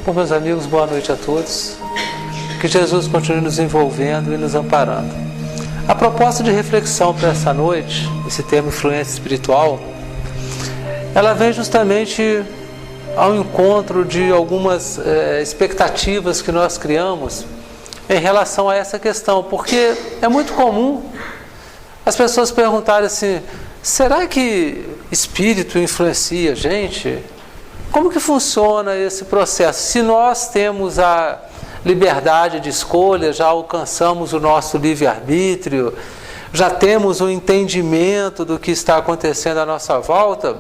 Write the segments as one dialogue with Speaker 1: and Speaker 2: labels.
Speaker 1: Bom, meus amigos, boa noite a todos. Que Jesus continue nos envolvendo e nos amparando. A proposta de reflexão para essa noite, esse tema influência espiritual, ela vem justamente ao encontro de algumas expectativas que nós criamos em relação a essa questão, porque é muito comum as pessoas perguntarem assim: será que espírito influencia a gente? Como que funciona esse processo? Se nós temos a liberdade de escolha, já alcançamos o nosso livre-arbítrio, já temos o entendimento do que está acontecendo à nossa volta,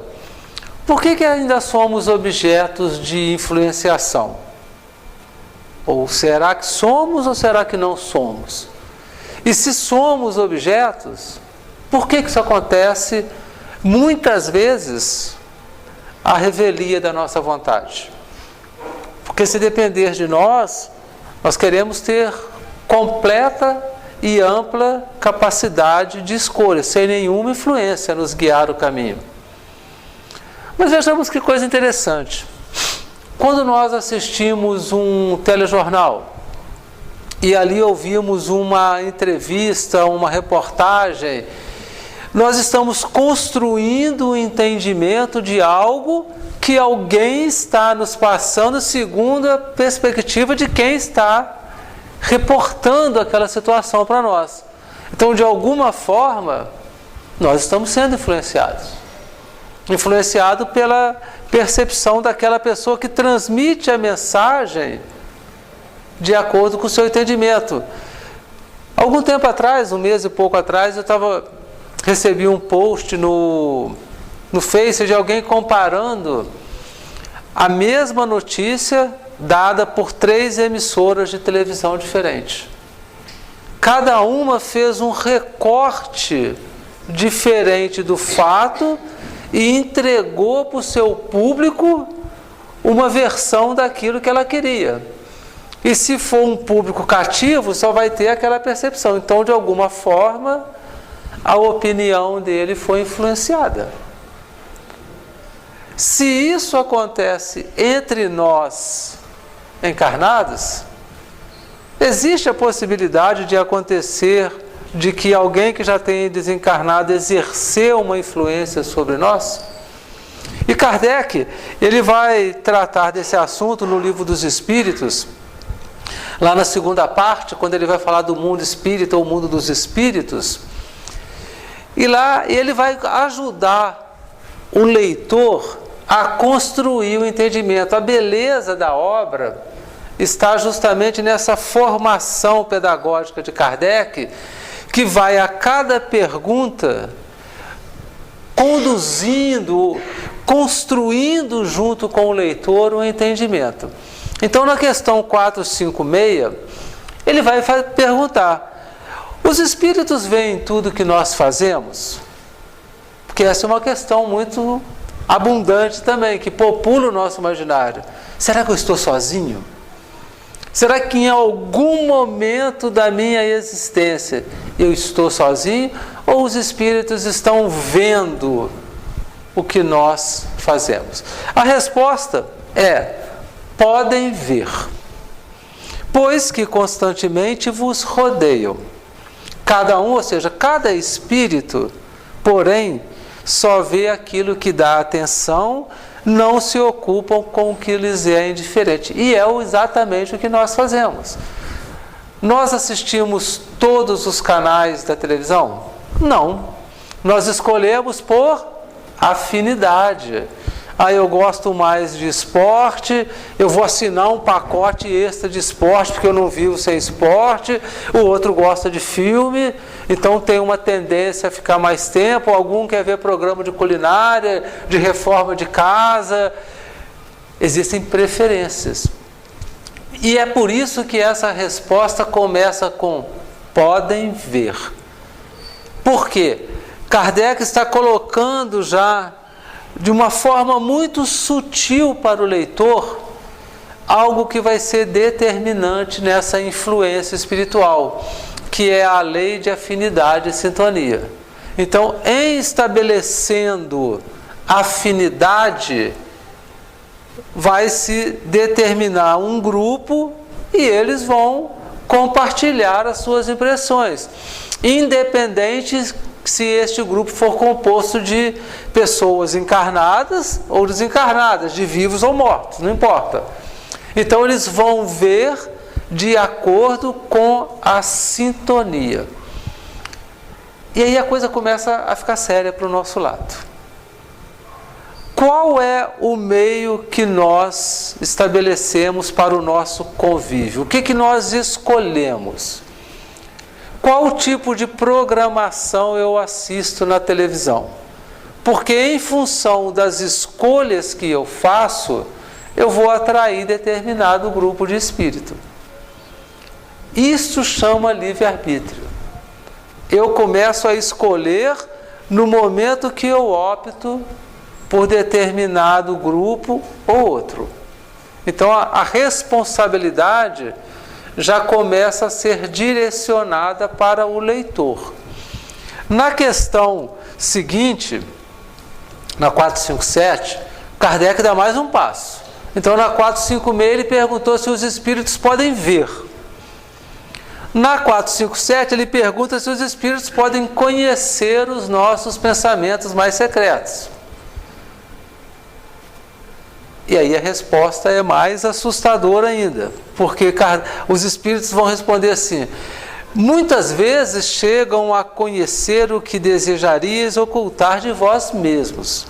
Speaker 1: por que ainda somos objetos de influenciação? Ou será que somos ou será que não somos? E se somos objetos, por que isso acontece muitas vezes à revelia da nossa vontade? Porque se depender de nós, nós queremos ter completa e ampla capacidade de escolha, sem nenhuma influência nos guiar o caminho. Mas vejamos que coisa interessante. Quando nós assistimos um telejornal e ali ouvimos uma entrevista, uma reportagem, nós estamos construindo o entendimento de algo que alguém está nos passando segundo a perspectiva de quem está reportando aquela situação para nós. Então, de alguma forma, nós estamos sendo influenciados. Influenciado pela percepção daquela pessoa que transmite a mensagem de acordo com o seu entendimento. Algum tempo atrás, um mês e pouco atrás, recebi um post no Face de alguém comparando a mesma notícia dada por 3 emissoras de televisão diferentes. Cada uma fez um recorte diferente do fato e entregou para o seu público uma versão daquilo que ela queria. E se for um público cativo, só vai ter aquela percepção. Então, de alguma forma, a opinião dele foi influenciada. Se isso acontece entre nós encarnados, existe a possibilidade de acontecer de que alguém que já tenha desencarnado exerceu uma influência sobre nós? E Kardec, ele vai tratar desse assunto no Livro dos Espíritos, lá na segunda parte, quando ele vai falar do mundo espírita ou mundo dos espíritos. E lá ele vai ajudar o leitor a construir o entendimento. A beleza da obra está justamente nessa formação pedagógica de Kardec, que vai a cada pergunta conduzindo, construindo junto com o leitor o entendimento. Então, na questão 456, ele vai perguntar: os espíritos veem tudo que nós fazemos? Porque essa é uma questão muito abundante também, que popula o nosso imaginário. Será que eu estou sozinho? Será que em algum momento da minha existência eu estou sozinho? Ou os espíritos estão vendo o que nós fazemos? A resposta é: podem ver, pois que constantemente vos rodeiam. Cada um, ou seja, cada espírito, porém, só vê aquilo que dá atenção, não se ocupam com o que lhes é indiferente. E é exatamente o que nós fazemos. Nós assistimos todos os canais da televisão? Não. Nós escolhemos por afinidade. Eu gosto mais de esporte, eu vou assinar um pacote extra de esporte, porque eu não vivo sem esporte. O outro gosta de filme, então tem uma tendência a ficar mais tempo. Algum quer ver programa de culinária, de reforma de casa. Existem preferências. E é por isso que essa resposta começa com: podem ver. Por quê? Kardec está colocando já de uma forma muito sutil para o leitor algo que vai ser determinante nessa influência espiritual, que é a lei de afinidade e sintonia. Então, em estabelecendo afinidade, vai se determinar um grupo e eles vão compartilhar as suas impressões, independente se este grupo for composto de pessoas encarnadas ou desencarnadas, de vivos ou mortos, não importa. Então eles vão ver de acordo com a sintonia. E aí a coisa começa a ficar séria para o nosso lado. Qual é o meio que nós estabelecemos para o nosso convívio? O que nós escolhemos? Qual tipo de programação eu assisto na televisão? Porque em função das escolhas que eu faço, eu vou atrair determinado grupo de espírito. Isso chama livre-arbítrio. Eu começo a escolher no momento que eu opto por determinado grupo ou outro. Então a responsabilidade já começa a ser direcionada para o leitor. Na questão seguinte, na 457, Kardec dá mais um passo. Então na 456 ele perguntou se os espíritos podem ver. Na 457 ele pergunta se os espíritos podem conhecer os nossos pensamentos mais secretos. E aí a resposta é mais assustadora ainda, porque os espíritos vão responder assim: muitas vezes chegam a conhecer o que desejarias ocultar de vós mesmos.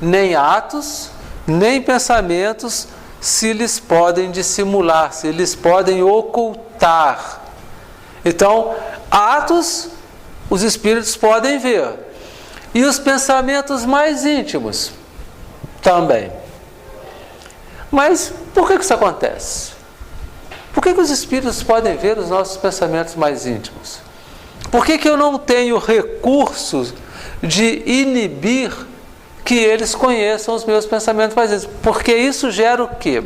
Speaker 1: Nem atos, nem pensamentos se lhes podem dissimular, se lhes podem ocultar. Então, atos os espíritos podem ver. E os pensamentos mais íntimos também. Mas por que isso acontece? Por que os espíritos podem ver os nossos pensamentos mais íntimos? Por que eu não tenho recursos de inibir que eles conheçam os meus pensamentos mais íntimos? Porque isso gera o quê?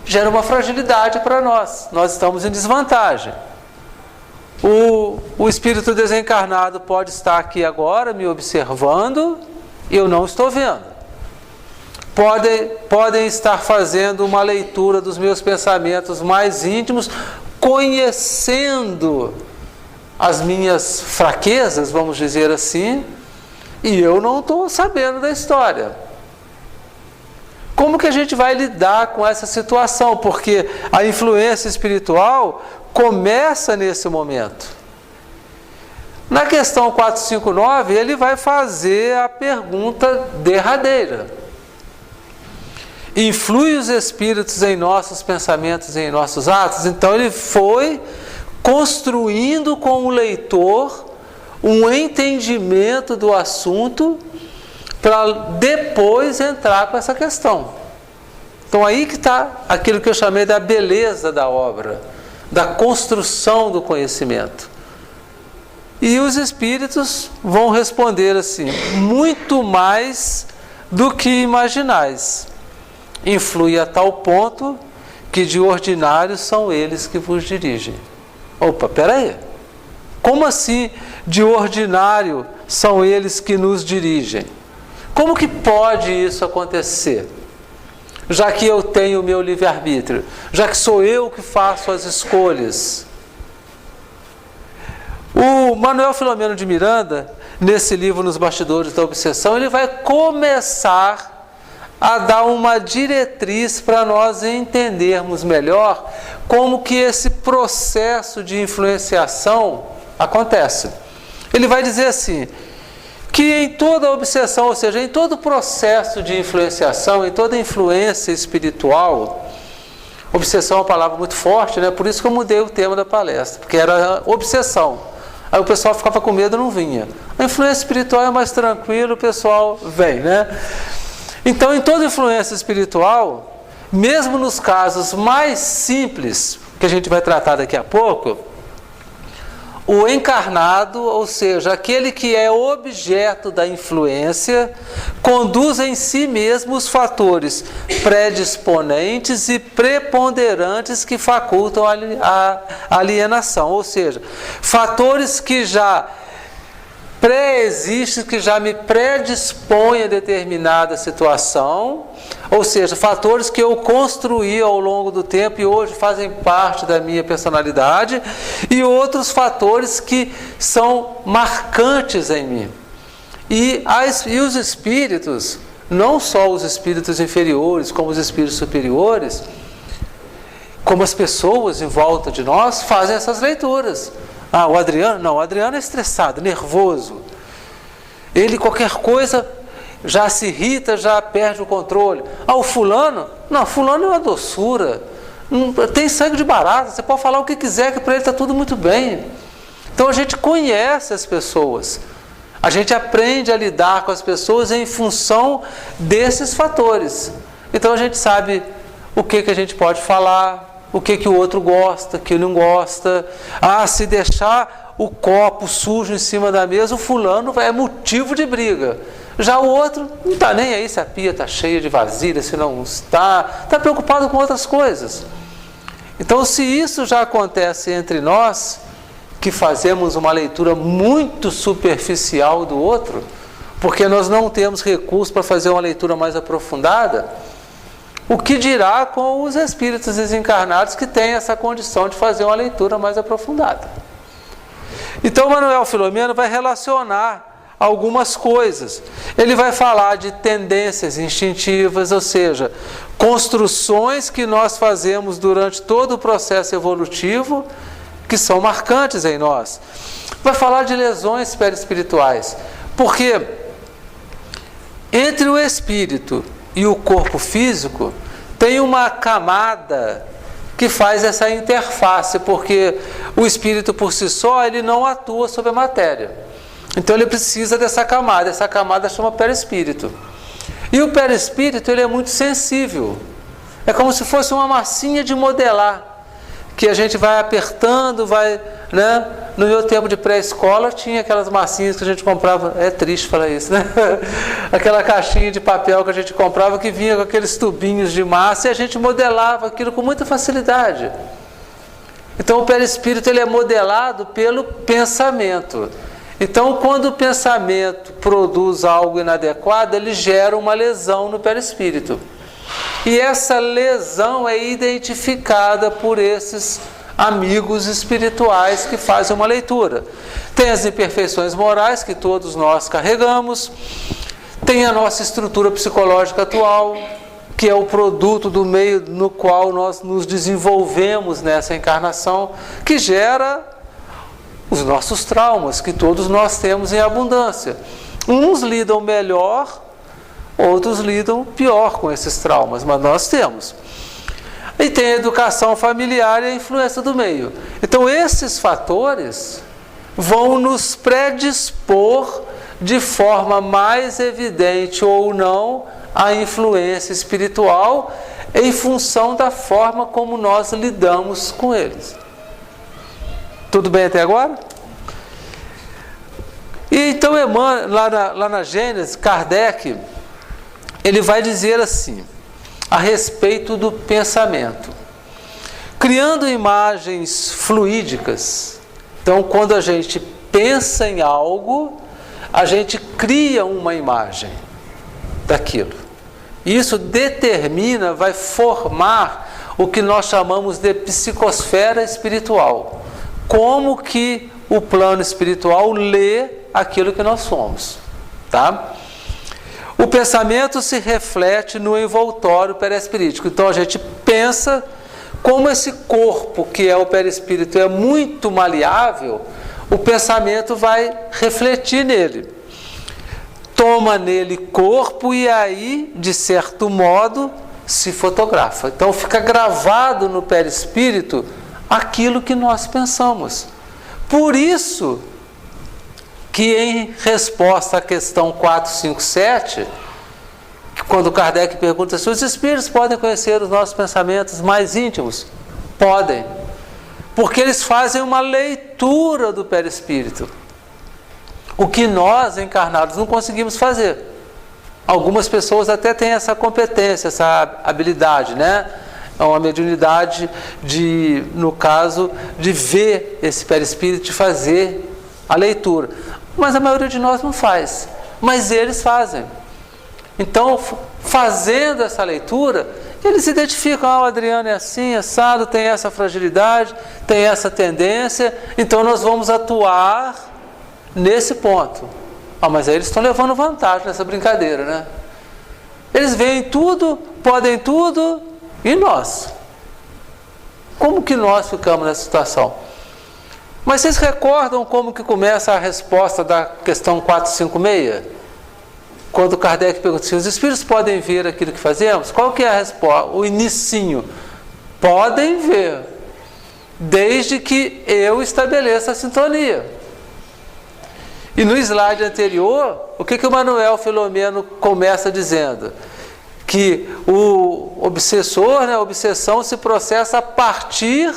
Speaker 1: Gera uma fragilidade para nós. Nós estamos em desvantagem. O espírito desencarnado pode estar aqui agora me observando e eu não estou vendo. Podem estar fazendo uma leitura dos meus pensamentos mais íntimos, conhecendo as minhas fraquezas, vamos dizer assim, e eu não estou sabendo da história. Como que a gente vai lidar com essa situação? Porque a influência espiritual começa nesse momento. Na questão 459, ele vai fazer a pergunta derradeira. Influi os espíritos em nossos pensamentos e em nossos atos? Então ele foi construindo com o leitor um entendimento do assunto para depois entrar com essa questão. Então aí que está aquilo que eu chamei da beleza da obra, da construção do conhecimento. E os espíritos vão responder assim: muito mais do que imaginais. Influi a tal ponto que de ordinário são eles que vos dirigem. Opa, peraí. Como assim de ordinário são eles que nos dirigem? Como que pode isso acontecer? Já que eu tenho o meu livre-arbítrio, já que sou eu que faço as escolhas. O Manuel Filomeno de Miranda, nesse livro Nos Bastidores da Obsessão, ele vai começar a dar uma diretriz para nós entendermos melhor como que esse processo de influenciação acontece. Ele vai dizer assim, que em toda obsessão, ou seja, em todo processo de influenciação, em toda influência espiritual, obsessão é uma palavra muito forte, né? Por isso que eu mudei o tema da palestra, porque era obsessão. Aí o pessoal ficava com medo e não vinha. A influência espiritual é mais tranquilo, o pessoal vem, né? Então, em toda influência espiritual, mesmo nos casos mais simples, que a gente vai tratar daqui a pouco, o encarnado, ou seja, aquele que é objeto da influência, conduz em si mesmo os fatores predisponentes e preponderantes que facultam a alienação, ou seja, fatores que já pré-existe, que já me predispõe a determinada situação, ou seja, fatores que eu construí ao longo do tempo e hoje fazem parte da minha personalidade, e outros fatores que são marcantes em mim. E os espíritos, não só os espíritos inferiores, como os espíritos superiores, como as pessoas em volta de nós, fazem essas leituras. Ah, o Adriano? Não, o Adriano é estressado, nervoso. Ele, qualquer coisa, já se irrita, já perde o controle. Ah, o fulano? Não, fulano é uma doçura. Tem sangue de barata, você pode falar o que quiser, que para ele está tudo muito bem. Então a gente conhece as pessoas. A gente aprende a lidar com as pessoas em função desses fatores. Então a gente sabe o que a gente pode falar, o que o outro gosta, que não gosta. Ah, se deixar o copo sujo em cima da mesa, o fulano é motivo de briga. Já o outro não está nem aí se a pia está cheia de vasilha, se não está preocupado com outras coisas. Então, se isso já acontece entre nós, que fazemos uma leitura muito superficial do outro, porque nós não temos recursos para fazer uma leitura mais aprofundada, o que dirá com os espíritos desencarnados que têm essa condição de fazer uma leitura mais aprofundada? Então, Manuel Filomeno vai relacionar algumas coisas. Ele vai falar de tendências instintivas, ou seja, construções que nós fazemos durante todo o processo evolutivo, que são marcantes em nós. Vai falar de lesões perispirituais, porque entre o espírito e o corpo físico tem uma camada que faz essa interface, porque o espírito por si só ele não atua sobre a matéria. Então ele precisa dessa camada chama perispírito. E o perispírito ele é muito sensível. É como se fosse uma massinha de modelar, que a gente vai apertando, vai, né? No meu tempo de pré-escola tinha aquelas massinhas que a gente comprava, é triste falar isso, né? Aquela caixinha de papel que a gente comprava que vinha com aqueles tubinhos de massa e a gente modelava aquilo com muita facilidade. Então o perispírito ele é modelado pelo pensamento. Então quando o pensamento produz algo inadequado, ele gera uma lesão no perispírito. E essa lesão é identificada por esses amigos espirituais que fazem uma leitura. Tem as imperfeições morais que todos nós carregamos, tem a nossa estrutura psicológica atual, que é o produto do meio no qual nós nos desenvolvemos nessa encarnação, que gera os nossos traumas, que todos nós temos em abundância. Uns lidam melhor, outros lidam pior com esses traumas, mas nós temos. E tem a educação familiar e a influência do meio. Então esses fatores vão nos predispor de forma mais evidente ou não à influência espiritual em função da forma como nós lidamos com eles. Tudo bem até agora? E então lá na Gênesis, Kardec ele vai dizer assim, a respeito do pensamento. Criando imagens fluídicas. Então, quando a gente pensa em algo, a gente cria uma imagem daquilo. Isso determina, vai formar o que nós chamamos de psicosfera espiritual. Como que o plano espiritual lê aquilo que nós somos. Tá? O pensamento se reflete no envoltório perispirítico. Então a gente pensa, como esse corpo que é o perispírito é muito maleável, o pensamento vai refletir nele. Toma nele corpo e aí, de certo modo, se fotografa. Então fica gravado no perispírito aquilo que nós pensamos. Por isso que em resposta à questão 457, quando Kardec pergunta se os espíritos podem conhecer os nossos pensamentos mais íntimos, podem, porque eles fazem uma leitura do perispírito, o que nós encarnados não conseguimos fazer. Algumas pessoas até têm essa competência, essa habilidade, né? É uma mediunidade no caso, de ver esse perispírito, de fazer a leitura. mas a maioria de nós não faz. Mas eles fazem. Então, fazendo essa leitura, eles identificam, o Adriano é assim, assado, tem essa fragilidade, tem essa tendência, então nós vamos atuar nesse ponto. Mas aí eles estão levando vantagem nessa brincadeira, né? Eles veem tudo, podem tudo, e nós? Como que nós ficamos nessa situação? Mas vocês recordam como que começa a resposta da questão 456? Quando Kardec pergunta se os espíritos podem ver aquilo que fazemos, qual que é a resposta? O inicinho. Podem ver, desde que eu estabeleça a sintonia. E no slide anterior, o que o Manuel Filomeno começa dizendo? Que o obsessor, a obsessão se processa a partir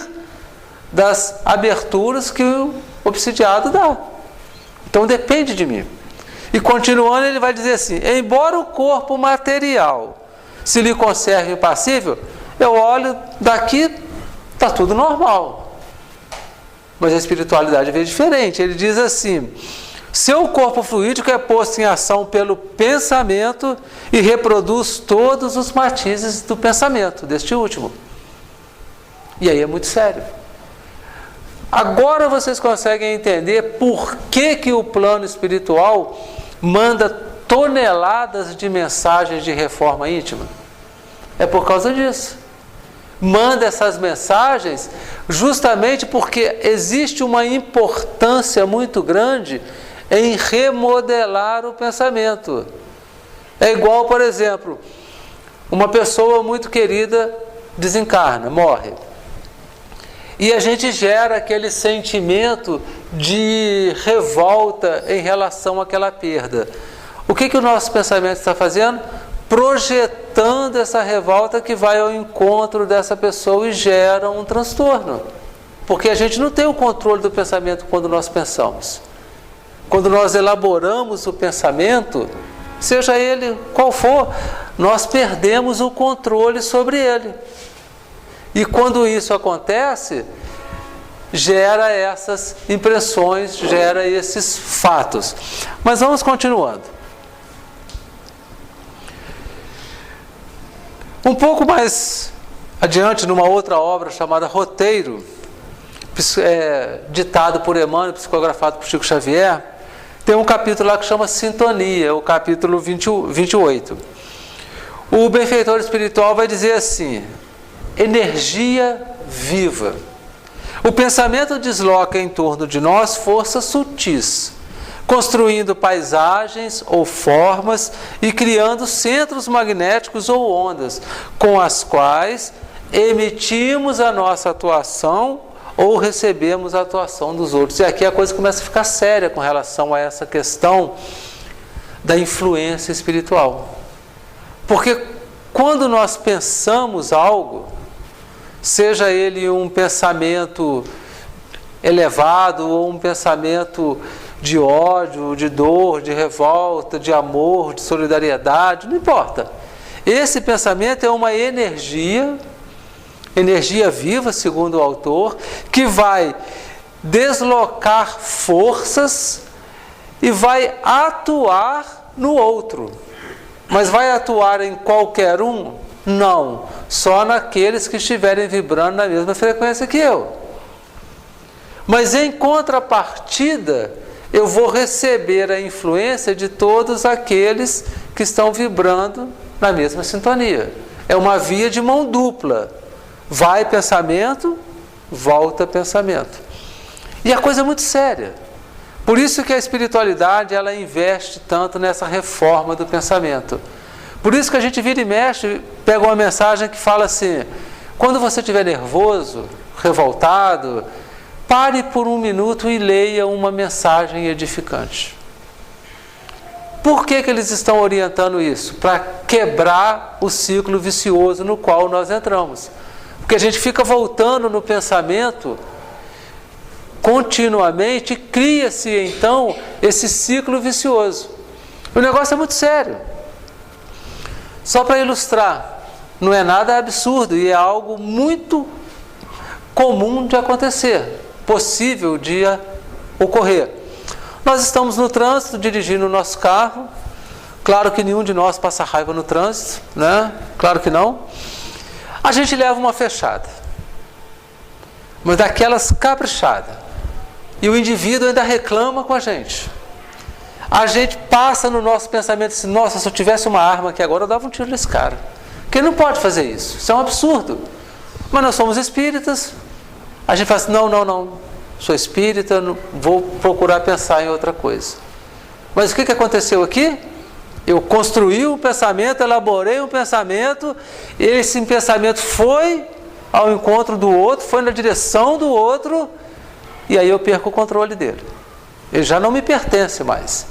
Speaker 1: das aberturas que o obsidiado dá. Então depende de mim. E continuando, ele vai dizer assim: embora o corpo material se lhe conserve impassível, eu olho daqui, está tudo normal. Mas a espiritualidade vê diferente. Ele diz assim: seu corpo fluídico é posto em ação pelo pensamento e reproduz todos os matizes do pensamento, deste último. E aí é muito sério. Agora vocês conseguem entender por que o plano espiritual manda toneladas de mensagens de reforma íntima? É por causa disso. Manda essas mensagens justamente porque existe uma importância muito grande em remodelar o pensamento. É igual, por exemplo, uma pessoa muito querida desencarna, morre. E a gente gera aquele sentimento de revolta em relação àquela perda. O que o nosso pensamento está fazendo? Projetando essa revolta que vai ao encontro dessa pessoa e gera um transtorno. Porque a gente não tem o controle do pensamento quando nós pensamos. Quando nós elaboramos o pensamento, seja ele qual for, nós perdemos o controle sobre ele. E quando isso acontece, gera essas impressões, gera esses fatos. Mas vamos continuando. Um pouco mais adiante, numa outra obra chamada Roteiro, ditado por Emmanuel, psicografado por Chico Xavier, tem um capítulo lá que chama Sintonia, o capítulo 28. O benfeitor espiritual vai dizer assim: energia viva. O pensamento desloca em torno de nós forças sutis, construindo paisagens ou formas e criando centros magnéticos ou ondas, com as quais emitimos a nossa atuação ou recebemos a atuação dos outros. E aqui a coisa começa a ficar séria com relação a essa questão da influência espiritual. Porque quando nós pensamos algo, seja ele um pensamento elevado ou um pensamento de ódio, de dor, de revolta, de amor, de solidariedade, não importa. Esse pensamento é uma energia viva, segundo o autor, que vai deslocar forças e vai atuar no outro. Mas vai atuar em qualquer um? Não, só naqueles que estiverem vibrando na mesma frequência que eu. Mas em contrapartida, eu vou receber a influência de todos aqueles que estão vibrando na mesma sintonia. É uma via de mão dupla. Vai pensamento, volta pensamento. E a coisa é muito séria. Por isso que a espiritualidade, ela investe tanto nessa reforma do pensamento. Por isso que a gente vira e mexe, pega uma mensagem que fala assim: quando você estiver nervoso, revoltado, pare por um minuto e leia uma mensagem edificante. Por que eles estão orientando isso? Para quebrar o ciclo vicioso no qual nós entramos. Porque a gente fica voltando no pensamento continuamente e cria-se então esse ciclo vicioso. O negócio é muito sério. Só para ilustrar, não é nada absurdo e é algo muito comum de acontecer, possível de ocorrer. Nós estamos no trânsito, dirigindo o nosso carro. Claro que nenhum de nós passa raiva no trânsito, né? Claro que não. A gente leva uma fechada, mas daquelas caprichadas. E o indivíduo ainda reclama com a gente. A gente passa no nosso pensamento assim, nossa, se eu tivesse uma arma aqui agora, eu dava um tiro nesse cara. Porque ele não pode fazer isso. Isso é um absurdo. Mas nós somos espíritas. A gente fala assim, não. Sou espírita, não, vou procurar pensar em outra coisa. Mas o que aconteceu aqui? Eu construí um pensamento, elaborei um pensamento, esse pensamento foi ao encontro do outro, foi na direção do outro, e aí eu perco o controle dele. Ele já não me pertence mais.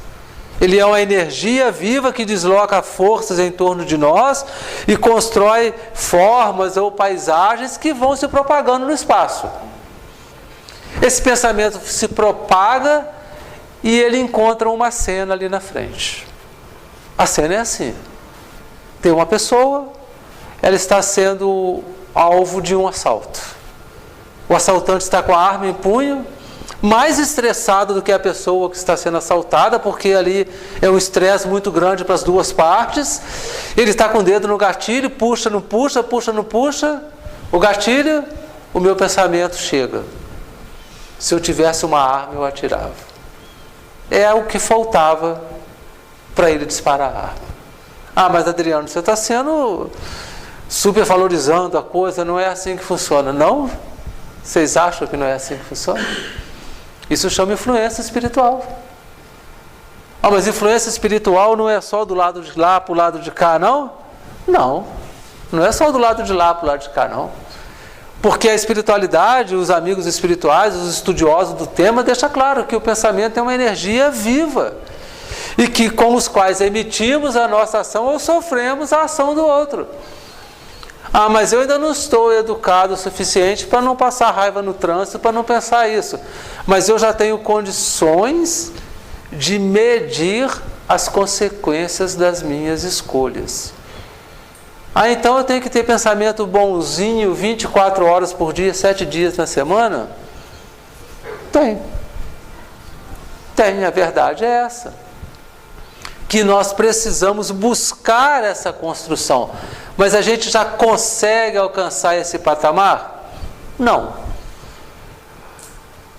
Speaker 1: Ele é uma energia viva que desloca forças em torno de nós e constrói formas ou paisagens que vão se propagando no espaço. Esse pensamento se propaga e ele encontra uma cena ali na frente. A cena é assim. Tem uma pessoa, ela está sendo alvo de um assalto. O assaltante está com a arma em punho, mais estressado do que a pessoa que está sendo assaltada, porque ali é um estresse muito grande para as duas partes. Ele está com o dedo no gatilho, puxa, não puxa, puxa, não puxa. O gatilho, o meu pensamento chega. Se eu tivesse uma arma, eu atirava. É o que faltava para ele disparar a arma. Ah, mas Adriano, você está sendo supervalorizando a coisa, não é assim que funciona. Não? Vocês acham que não é assim que funciona? Isso chama influência espiritual. Ah, mas influência espiritual não é só do lado de lá para o lado de cá, não? Não é só do lado de lá para o lado de cá, não. Porque a espiritualidade, os amigos espirituais, os estudiosos do tema, deixa claro que o pensamento é uma energia viva e que com os quais emitimos a nossa ação ou sofremos a ação do outro. Ah, mas eu ainda não estou educado o suficiente para não passar raiva no trânsito, para não pensar isso. Mas eu já tenho condições de medir as consequências das minhas escolhas. Ah, então eu tenho que ter pensamento bonzinho 24 horas por dia, 7 dias na semana? Tem, a verdade é essa. Que nós precisamos buscar essa construção. Mas a gente já consegue alcançar esse patamar? Não.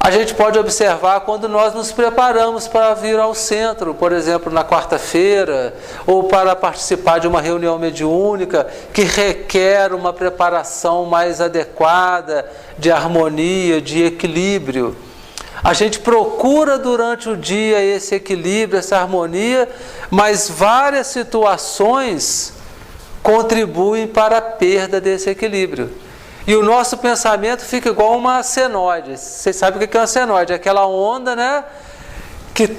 Speaker 1: A gente pode observar quando nós nos preparamos para vir ao centro, por exemplo, na quarta-feira, ou para participar de uma reunião mediúnica que requer uma preparação mais adequada, de harmonia, de equilíbrio. A gente procura durante o dia esse equilíbrio, essa harmonia, mas várias situações contribuem para a perda desse equilíbrio. E o nosso pensamento fica igual uma senoide. Vocês sabem o que é uma senoide? É aquela onda, né, que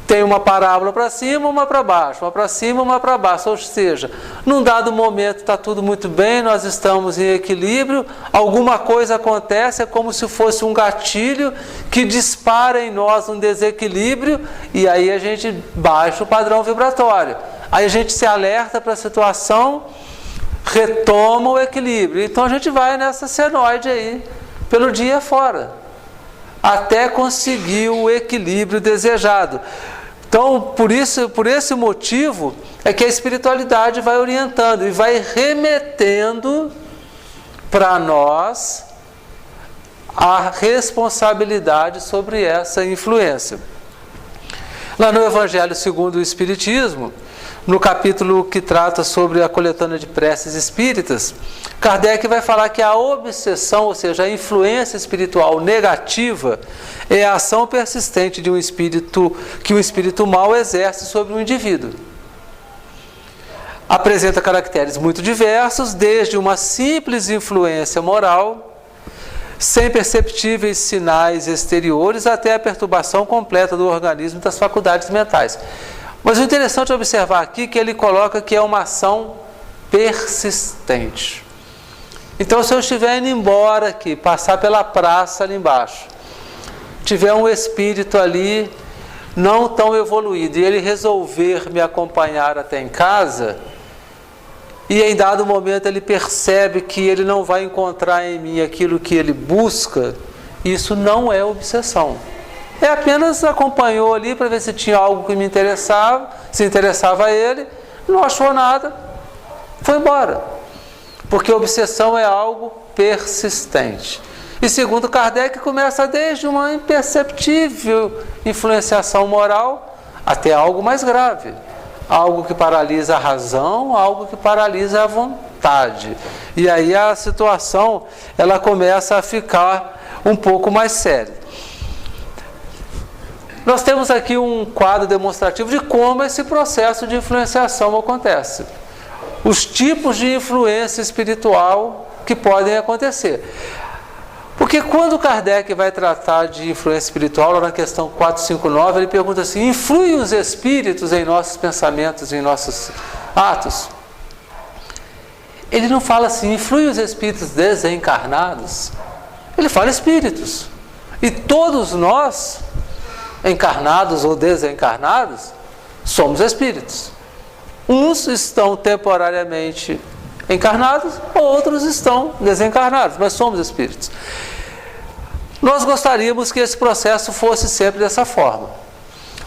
Speaker 1: tem uma parábola para cima, uma para baixo, uma para cima, uma para baixo. Ou seja, num dado momento está tudo muito bem, nós estamos em equilíbrio, alguma coisa acontece, é como se fosse um gatilho que dispara em nós um desequilíbrio e aí a gente baixa o padrão vibratório. Aí a gente se alerta para a situação, retoma o equilíbrio. Então a gente vai nessa senoide aí, pelo dia fora, até conseguir o equilíbrio desejado. Então, por esse motivo, é que a espiritualidade vai orientando e vai remetendo para nós a responsabilidade sobre essa influência. Lá no Evangelho segundo o Espiritismo, no capítulo que trata sobre a coletânea de preces espíritas, Kardec vai falar que a obsessão, ou seja, a influência espiritual negativa, é a ação persistente de um espírito que o espírito mau exerce sobre um indivíduo. Apresenta caracteres muito diversos, desde uma simples influência moral, sem perceptíveis sinais exteriores, até a perturbação completa do organismo e das faculdades mentais. Mas o interessante é observar aqui que ele coloca que é uma ação persistente. Então, se eu estiver indo embora aqui, passar pela praça ali embaixo, tiver um espírito ali não tão evoluído e ele resolver me acompanhar até em casa, e em dado momento ele percebe que ele não vai encontrar em mim aquilo que ele busca, isso não é obsessão. é apenas acompanhou ali para ver se tinha algo que me interessava, se interessava a ele, não achou nada, foi embora. Porque a obsessão é algo persistente. E segundo Kardec, começa desde uma imperceptível influenciação moral até algo mais grave. Algo que paralisa a razão, algo que paralisa a vontade. E aí a situação ela começa a ficar um pouco mais séria. Nós temos aqui um quadro demonstrativo de como esse processo de influenciação acontece. Os tipos de influência espiritual que podem acontecer. Porque quando Kardec vai tratar de influência espiritual, lá na questão 459, ele pergunta assim: influem os espíritos em nossos pensamentos, em nossos atos? Ele não fala assim, influem os espíritos desencarnados. Ele fala espíritos. E todos nós, encarnados ou desencarnados, somos espíritos. Uns estão temporariamente encarnados, outros estão desencarnados, mas somos espíritos. Nós gostaríamos que esse processo fosse sempre dessa forma.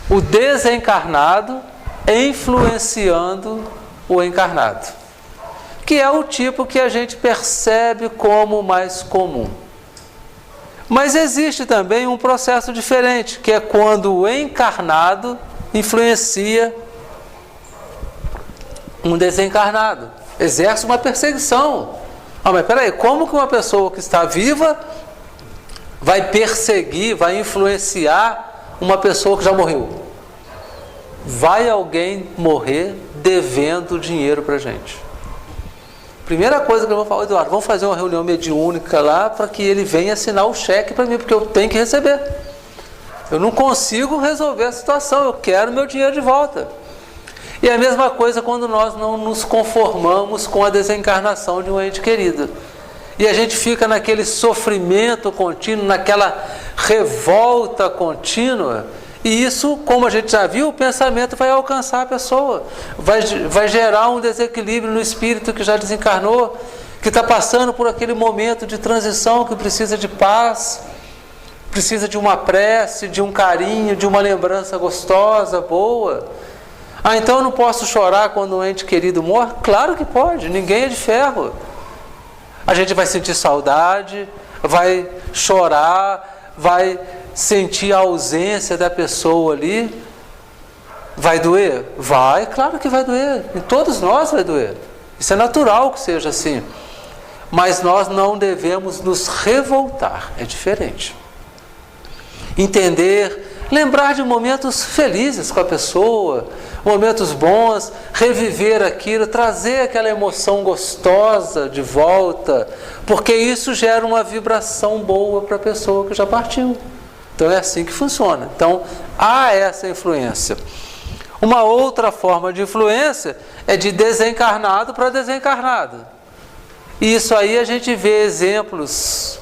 Speaker 1: O desencarnado influenciando o encarnado, que é o tipo que a gente percebe como mais comum. Mas existe também um processo diferente, que é quando o encarnado influencia um desencarnado, exerce uma perseguição. Ah, mas peraí, como que uma pessoa que está viva vai perseguir, vai influenciar uma pessoa que já morreu? Vai alguém morrer devendo dinheiro para a gente? Primeira coisa que eu vou falar: Eduardo, vamos fazer uma reunião mediúnica lá para que ele venha assinar o cheque para mim, porque eu tenho que receber. Eu não consigo resolver a situação, eu quero meu dinheiro de volta. E a mesma coisa quando nós não nos conformamos com a desencarnação de um ente querido. E a gente fica naquele sofrimento contínuo, naquela revolta contínua. E isso, como a gente já viu, o pensamento vai alcançar a pessoa. Vai gerar um desequilíbrio no espírito que já desencarnou, que está passando por aquele momento de transição, que precisa de paz, precisa de uma prece, de um carinho, de uma lembrança gostosa, boa. Ah, então eu não posso chorar quando um ente querido morre? Claro que pode, ninguém é de ferro. A gente vai sentir saudade, vai chorar, vai sentir a ausência da pessoa ali. Vai doer? Vai, claro que vai doer. Em todos nós vai doer. Isso é natural que seja assim. Mas nós não devemos nos revoltar, é diferente. Entender, lembrar de momentos felizes com a pessoa, momentos bons, reviver aquilo, trazer aquela emoção gostosa de volta, porque isso gera uma vibração boa para a pessoa que já partiu. Então é assim que funciona. Então há essa influência. Uma outra forma de influência é de desencarnado para desencarnado. E isso aí a gente vê exemplos,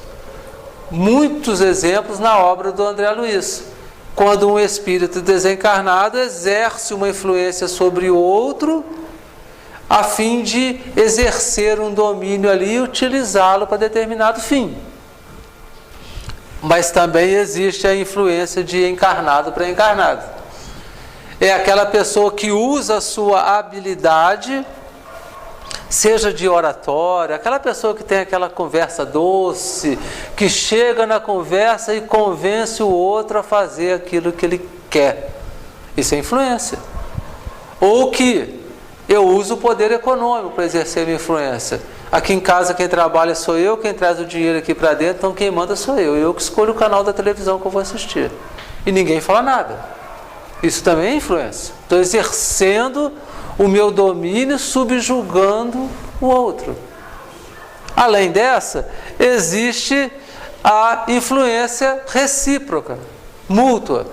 Speaker 1: muitos exemplos na obra do André Luiz. Quando um espírito desencarnado exerce uma influência sobre o outro, a fim de exercer um domínio ali e utilizá-lo para determinado fim. Mas também existe a influência de encarnado para encarnado. É aquela pessoa que usa a sua habilidade, seja de oratória, aquela pessoa que tem aquela conversa doce, que chega na conversa e convence o outro a fazer aquilo que ele quer. Isso é influência. Ou que eu uso o poder econômico para exercer minha influência. Aqui em casa quem trabalha sou eu, quem traz o dinheiro aqui para dentro, então quem manda sou eu. Eu que escolho o canal da televisão que eu vou assistir. E ninguém fala nada. Isso também é influência. Estou exercendo o meu domínio, subjugando o outro. Além dessa, existe a influência recíproca, mútua.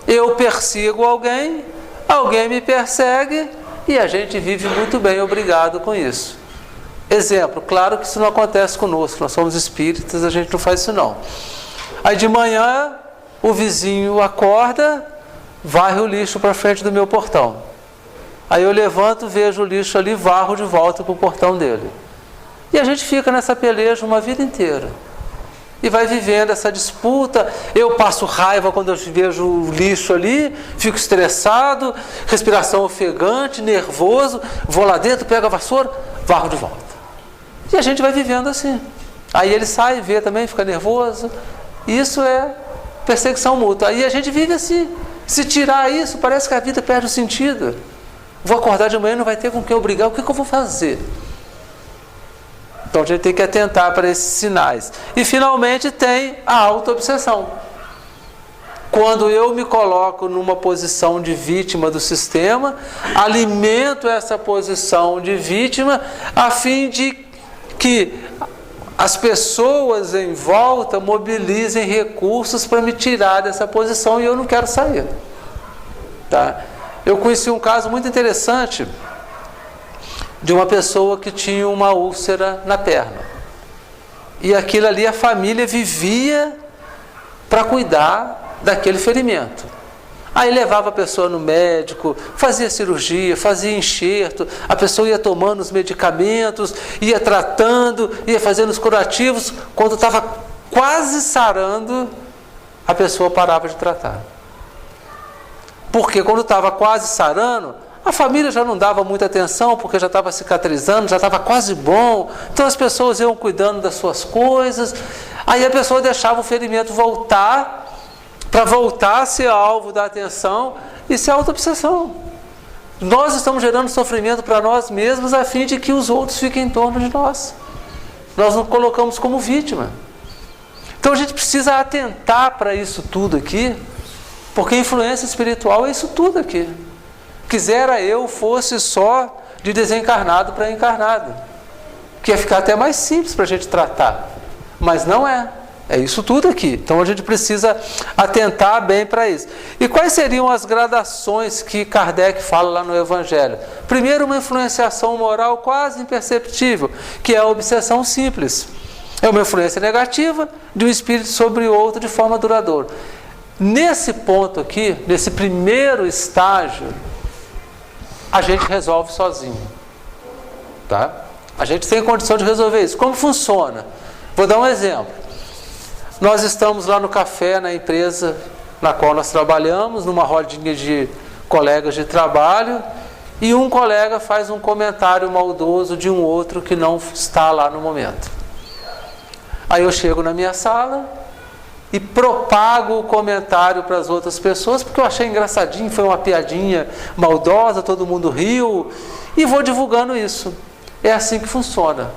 Speaker 1: Eu persigo alguém, alguém me persegue e a gente vive muito bem, obrigado com isso. Exemplo, claro que isso não acontece conosco, nós somos espíritas, a gente não faz isso não. Aí de manhã, o vizinho acorda, varre o lixo para frente do meu portão. Aí eu levanto, vejo o lixo ali, varro de volta para o portão dele. E a gente fica nessa peleja uma vida inteira. E vai vivendo essa disputa. Eu passo raiva quando eu vejo o lixo ali, fico estressado, respiração ofegante, nervoso, vou lá dentro, pego a vassoura, varro de volta. E a gente vai vivendo assim. Aí ele sai, vê também, fica nervoso. Isso é perseguição mútua. Aí a gente vive assim. Se tirar isso, parece que a vida perde o sentido. Vou acordar de manhã, não vai ter com quem eu brigar, o que eu vou fazer? Então a gente tem que atentar para esses sinais. E finalmente tem a auto-obsessão. Quando eu me coloco numa posição de vítima do sistema, alimento essa posição de vítima a fim de que as pessoas em volta mobilizem recursos para me tirar dessa posição e eu não quero sair. Tá? Eu conheci um caso muito interessante de uma pessoa que tinha uma úlcera na perna. E aquilo ali a família vivia para cuidar daquele ferimento. Aí levava a pessoa no médico, fazia cirurgia, fazia enxerto, a pessoa ia tomando os medicamentos, ia tratando, ia fazendo os curativos. Quando estava quase sarando, a pessoa parava de tratar. Porque quando estava quase sarando, a família já não dava muita atenção, porque já estava cicatrizando, já estava quase bom. Então as pessoas iam cuidando das suas coisas. Aí a pessoa deixava o ferimento voltar, para voltar a ser alvo da atenção. Isso é auto-obsessão. Nós estamos gerando sofrimento para nós mesmos a fim de que os outros fiquem em torno de nós. Nós nos colocamos como vítima. Então a gente precisa atentar para isso tudo aqui, porque a influência espiritual é isso tudo aqui. Quisera eu fosse só de desencarnado para encarnado, que ia ficar até mais simples para a gente tratar, mas não é. É isso tudo aqui. Então a gente precisa atentar bem para isso. E quais seriam as gradações que Kardec fala lá no Evangelho? Primeiro, uma influenciação moral quase imperceptível, que é a obsessão simples. É uma influência negativa de um espírito sobre o outro de forma duradoura. Nesse ponto aqui, nesse primeiro estágio, a gente resolve sozinho. Tá? A gente tem condição de resolver isso. Como funciona? Vou dar um exemplo. Nós estamos lá no café, na empresa na qual nós trabalhamos, numa rodinha de colegas de trabalho, e um colega faz um comentário maldoso de um outro que não está lá no momento. Aí eu chego na minha sala e propago o comentário para as outras pessoas, porque eu achei engraçadinho, foi uma piadinha maldosa, todo mundo riu, e vou divulgando isso. É assim que funciona.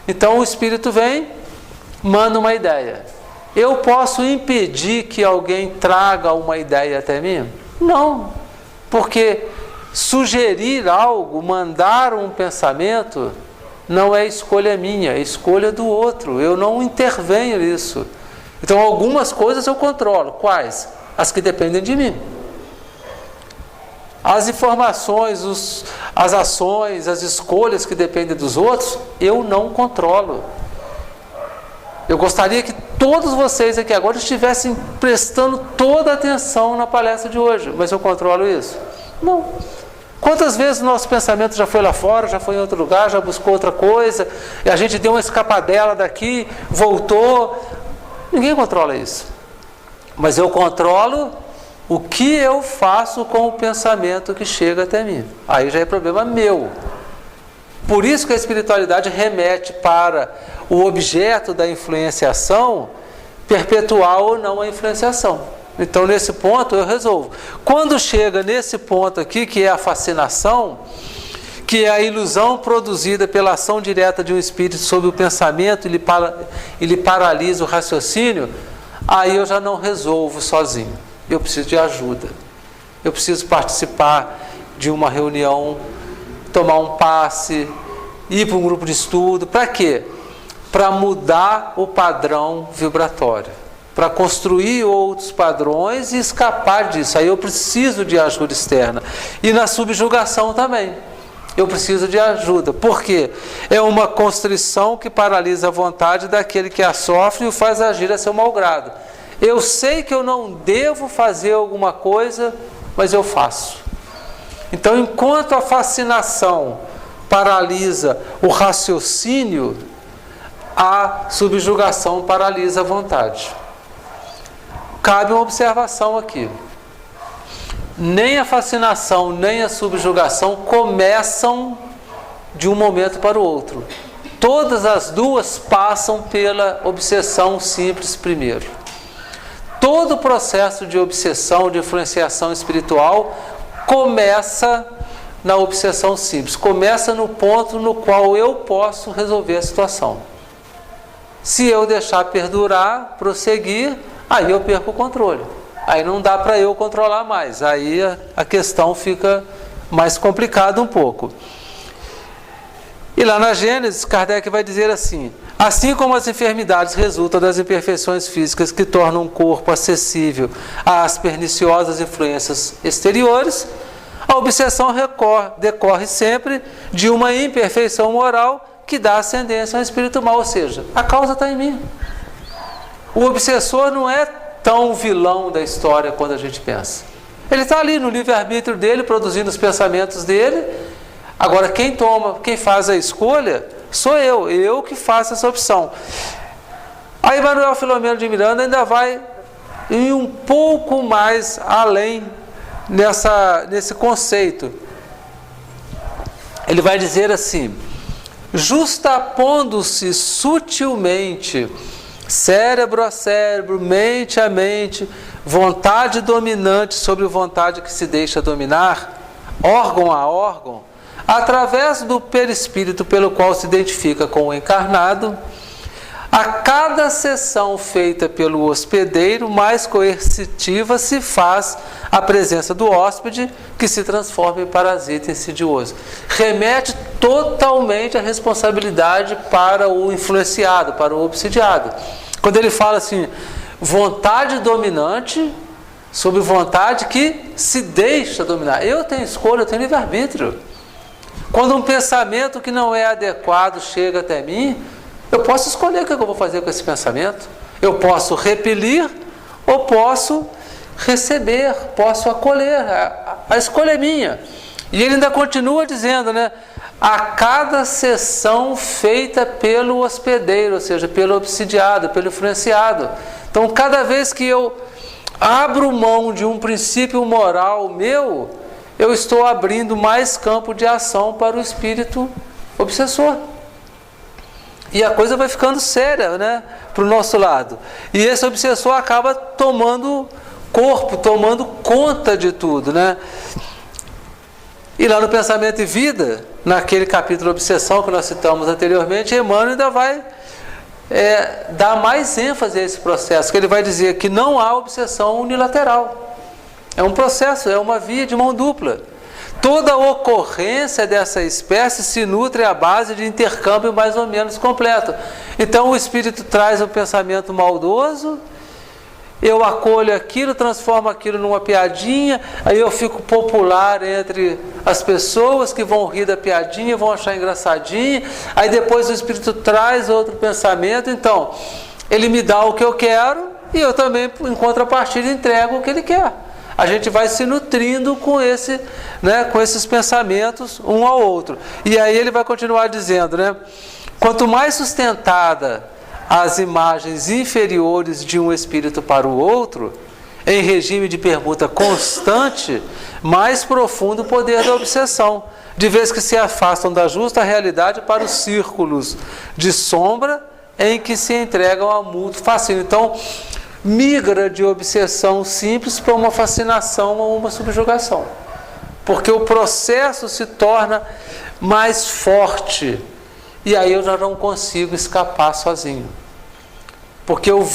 Speaker 1: Então o espírito vem, manda uma ideia. Eu posso impedir que alguém traga uma ideia até mim? Não, porque sugerir algo, mandar um pensamento, não é escolha minha, é escolha do outro. Eu não intervenho nisso. Então algumas coisas eu controlo. Quais? As que dependem de mim. As informações, as ações, as escolhas que dependem dos outros, eu não controlo. Eu gostaria que todos vocês aqui agora estivessem prestando toda a atenção na palestra de hoje, mas eu controlo isso? Não. Quantas vezes o nosso pensamento já foi lá fora, já foi em outro lugar, já buscou outra coisa, e a gente deu uma escapadela daqui, voltou. Ninguém controla isso. Mas eu controlo o que eu faço com o pensamento que chega até mim. Aí já é problema meu. Por isso que a espiritualidade remete para o objeto da influenciação, perpetuar ou não a influenciação. Então nesse ponto eu resolvo. Quando chega nesse ponto aqui, que é a fascinação, que é a ilusão produzida pela ação direta de um espírito sobre o pensamento, ele paralisa o raciocínio, aí eu já não resolvo sozinho. Eu preciso de ajuda. Eu preciso participar de uma reunião, tomar um passe, ir para um grupo de estudo. Para quê? Para mudar o padrão vibratório, para construir outros padrões e escapar disso. Aí eu preciso de ajuda externa. E na subjugação também. Eu preciso de ajuda. Por quê? É uma constrição que paralisa a vontade daquele que a sofre e o faz agir a seu malgrado. Eu sei que eu não devo fazer alguma coisa, mas eu faço. Então, enquanto a fascinação paralisa o raciocínio, a subjugação paralisa a vontade. Cabe uma observação aqui. Nem a fascinação, nem a subjugação começam de um momento para o outro. Todas as duas passam pela obsessão simples primeiro. Todo o processo de obsessão, de influenciação espiritual, começa na obsessão simples. Começa no ponto no qual eu posso resolver a situação. Se eu deixar perdurar, prosseguir, aí eu perco o controle. Aí não dá para eu controlar mais. Aí a questão fica mais complicada um pouco. E lá na Gênesis, Kardec vai dizer assim: assim como as enfermidades resultam das imperfeições físicas que tornam o corpo acessível às perniciosas influências exteriores, a obsessão decorre sempre de uma imperfeição moral que dá ascendência ao espírito mau, ou seja, a causa está em mim. O obsessor não é tão vilão da história quando a gente pensa. Ele está ali no livre-arbítrio dele, produzindo os pensamentos dele. Agora, quem faz a escolha sou eu que faço essa opção. Aí Manuel Filomeno de Miranda ainda vai ir um pouco mais além nesse conceito. Ele vai dizer assim: justapondo-se sutilmente cérebro a cérebro, mente a mente, vontade dominante sobre vontade que se deixa dominar, órgão a órgão, através do perispírito pelo qual se identifica com o encarnado, a cada sessão feita pelo hospedeiro, mais coercitiva se faz a presença do hóspede, que se transforma em parasita insidioso. Remete totalmente a responsabilidade para o influenciado, para o obsidiado. Quando ele fala assim, vontade dominante sobre vontade que se deixa dominar. Eu tenho escolha, eu tenho livre-arbítrio. Quando um pensamento que não é adequado chega até mim, eu posso escolher o que eu vou fazer com esse pensamento. Eu posso repelir ou posso receber, posso acolher. A escolha é minha. E ele ainda continua dizendo, né? A cada sessão feita pelo hospedeiro, ou seja, pelo obsidiado, pelo influenciado. Então, cada vez que eu abro mão de um princípio moral meu, eu estou abrindo mais campo de ação para o espírito obsessor. E a coisa vai ficando séria, né, para o nosso lado. E esse obsessor acaba tomando corpo, tomando conta de tudo, né? E lá no Pensamento e Vida, naquele capítulo Obsessão que nós citamos anteriormente, Emmanuel ainda vai dar mais ênfase a esse processo, que ele vai dizer que não há obsessão unilateral. É um processo, é uma via de mão dupla. Toda ocorrência dessa espécie se nutre à base de intercâmbio mais ou menos completo. Então o espírito traz um pensamento maldoso, eu acolho aquilo, transformo aquilo numa piadinha, aí eu fico popular entre as pessoas que vão rir da piadinha, vão achar engraçadinha, aí depois o espírito traz outro pensamento, então ele me dá o que eu quero e eu também, em contrapartida, entrego o que ele quer. A gente vai se nutrindo com esses pensamentos um ao outro. E aí ele vai continuar dizendo, né? Quanto mais sustentada as imagens inferiores de um espírito para o outro, em regime de permuta constante, mais profundo o poder da obsessão, de vez que se afastam da justa realidade para os círculos de sombra em que se entregam a mútuo fascínio. Então, migra de obsessão simples para uma fascinação ou uma subjugação. Porque o processo se torna mais forte. E aí eu já não consigo escapar sozinho. Porque eu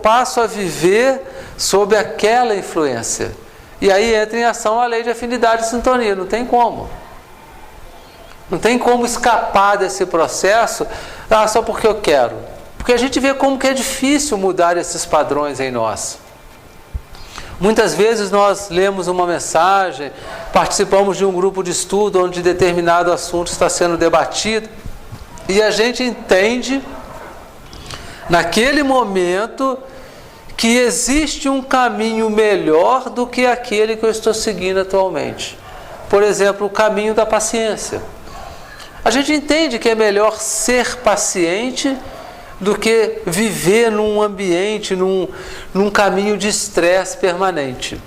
Speaker 1: passo a viver sob aquela influência. E aí entra em ação a lei de afinidade e sintonia. Não tem como. Não tem como escapar desse processo só porque eu quero. Porque a gente vê como que é difícil mudar esses padrões em nós. Muitas vezes nós lemos uma mensagem, participamos de um grupo de estudo onde determinado assunto está sendo debatido, e a gente entende, naquele momento, que existe um caminho melhor do que aquele que eu estou seguindo atualmente. Por exemplo, o caminho da paciência. A gente entende que é melhor ser paciente do que viver num ambiente, num caminho de estresse permanente.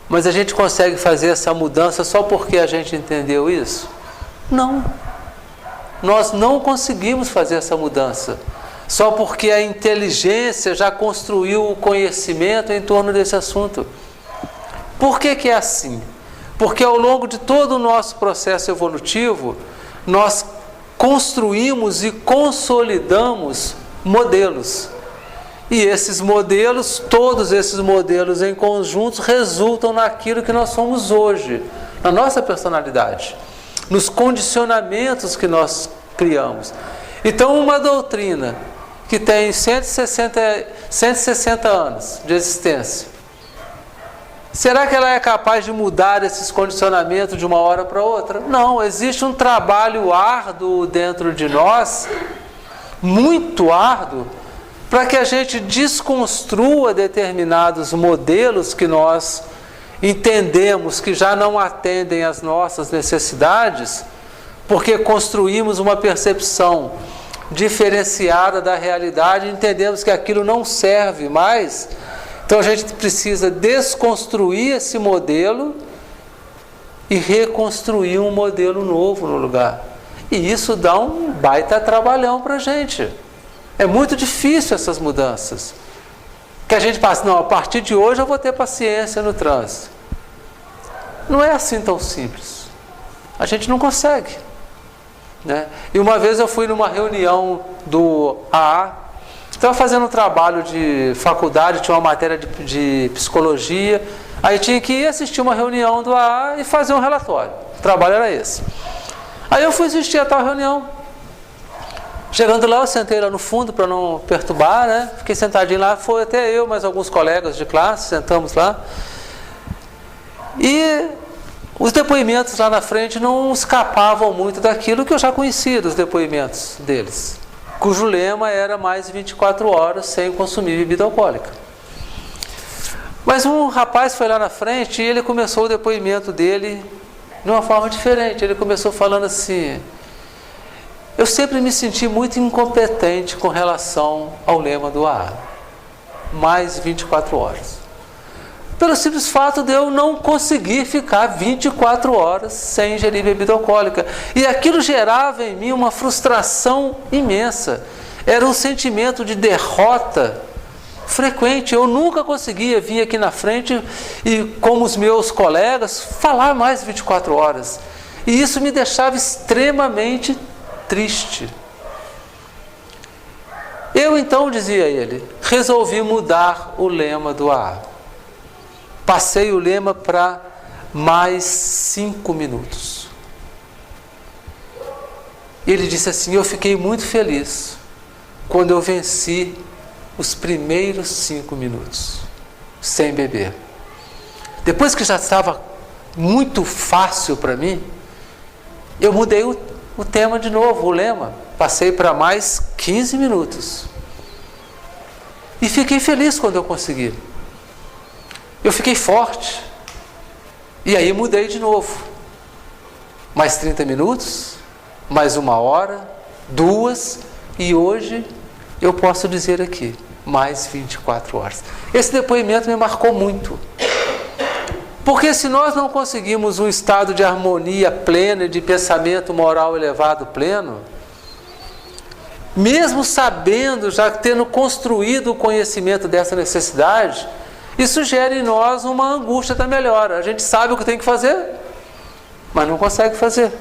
Speaker 1: Mas a gente consegue fazer essa mudança só porque a gente entendeu isso? Não. Nós não conseguimos fazer essa mudança só porque a inteligência já construiu o conhecimento em torno desse assunto. Por que é assim? Porque ao longo de todo o nosso processo evolutivo, nós construímos e consolidamos modelos. E esses modelos, todos esses modelos em conjunto, resultam naquilo que nós somos hoje, na nossa personalidade, nos condicionamentos que nós criamos. Então, uma doutrina que tem 160 anos de existência, será que ela é capaz de mudar esses condicionamentos de uma hora para outra? Não, existe um trabalho árduo dentro de nós, muito árduo, para que a gente desconstrua determinados modelos que nós entendemos que já não atendem às nossas necessidades, porque construímos uma percepção diferenciada da realidade e entendemos que aquilo não serve mais. Então a gente precisa desconstruir esse modelo e reconstruir um modelo novo no lugar. E isso dá um baita trabalhão para a gente. É muito difícil essas mudanças. Que a gente passa, não, a partir de hoje eu vou ter paciência no trânsito. Não é assim tão simples. A gente não consegue, né? E uma vez eu fui numa reunião do AA, estava fazendo um trabalho de faculdade, tinha uma matéria de psicologia, aí tinha que ir assistir uma reunião do AA e fazer um relatório. O trabalho era esse. Aí eu fui assistir a tal reunião. Chegando lá, eu sentei lá no fundo para não perturbar, né? Fiquei sentadinho lá, foi até eu, mais alguns colegas de classe, sentamos lá. E os depoimentos lá na frente não escapavam muito daquilo que eu já conhecia dos depoimentos deles, cujo lema era mais de 24 horas sem consumir bebida alcoólica. Mas um rapaz foi lá na frente e ele começou o depoimento dele de uma forma diferente. Ele começou falando assim: eu sempre me senti muito incompetente com relação ao lema do AA, mais 24 horas. Pelo simples fato de eu não conseguir ficar 24 horas sem ingerir bebida alcoólica. E aquilo gerava em mim uma frustração imensa. Era um sentimento de derrota frequente. Eu nunca conseguia vir aqui na frente e, como os meus colegas, falar mais 24 horas. E isso me deixava extremamente triste. Eu então, dizia ele, resolvi mudar o lema do AA. Passei o lema para mais 5 minutos. Ele disse assim: eu fiquei muito feliz quando eu venci os primeiros 5 minutos sem beber. Depois que já estava muito fácil para mim, eu mudei o tema de novo, o lema. Passei para mais 15 minutos. E fiquei feliz quando eu consegui. Eu fiquei forte. E aí mudei de novo. Mais 30 minutos, mais 1 hora, 2, e hoje eu posso dizer aqui, mais 24 horas. Esse depoimento me marcou muito. Porque se nós não conseguimos um estado de harmonia plena e de pensamento moral elevado pleno, mesmo sabendo, já tendo construído o conhecimento dessa necessidade, isso gera em nós uma angústia da melhora. A gente sabe o que tem que fazer, mas não consegue fazer.